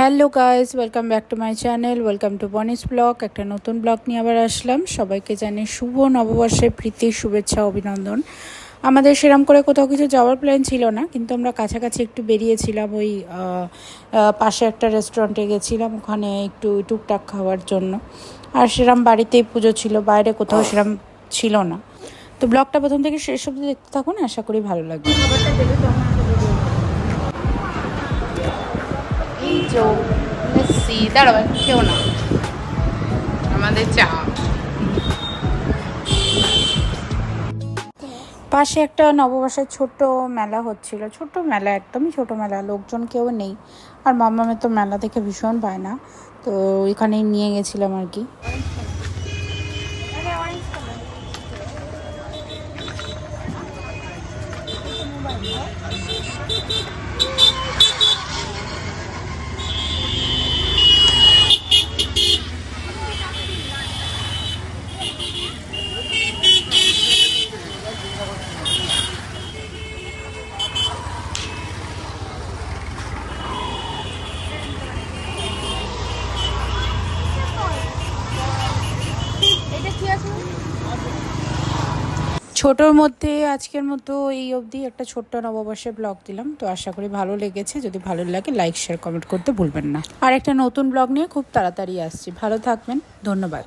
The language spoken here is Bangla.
Hello guys, welcome back to my channel. Welcome to বনিস ব্লগ। একটা নতুন ব্লগ নিয়ে আবার আসলাম। সবাইকে জানি শুভ নববর্ষের প্রীতি, শুভেচ্ছা, অভিনন্দন। আমাদের সেরকম করে কোথাও কিছু যাওয়ার প্ল্যান ছিল না, কিন্তু আমরা কাছাকাছি একটু বেরিয়েছিলাম। ওই পাশে একটা রেস্টুরেন্টে গেছিলাম, ওখানে একটু টুকটাক খাওয়ার জন্য। আর সেরকম বাড়িতেই পুজো ছিল, বাইরে কোথাও সেরকম ছিল না। তো ব্লগটা প্রথম থেকে শেষ অবধি দেখতে থাকুন, আশা করি ভালো লাগবে। দাঁড়াবেন কেউ না, আমাদের চা। পাশে একটা নববর্ষের ছোট্ট মেলা হচ্ছিল, ছোট্ট মেলা, একদমই ছোট মেলা, লোকজন কেউ নেই। আর মাম্মামের তো মেলা দেখে ভীষণ বায়না, তো ওইখানেই নিয়ে গেছিলাম আর কি। ছোটোর মধ্যে আজকের মতো এই অবধি একটা ছোট্ট নববর্ষের ব্লগ দিলাম। তো আশা করি ভালো লেগেছে। যদি ভালো লাগে লাইক, শেয়ার, কমেন্ট করতে ভুলবেন না। আর একটা নতুন ব্লগ নিয়ে খুব তাড়াতাড়ি আসছি। ভালো থাকবেন, ধন্যবাদ।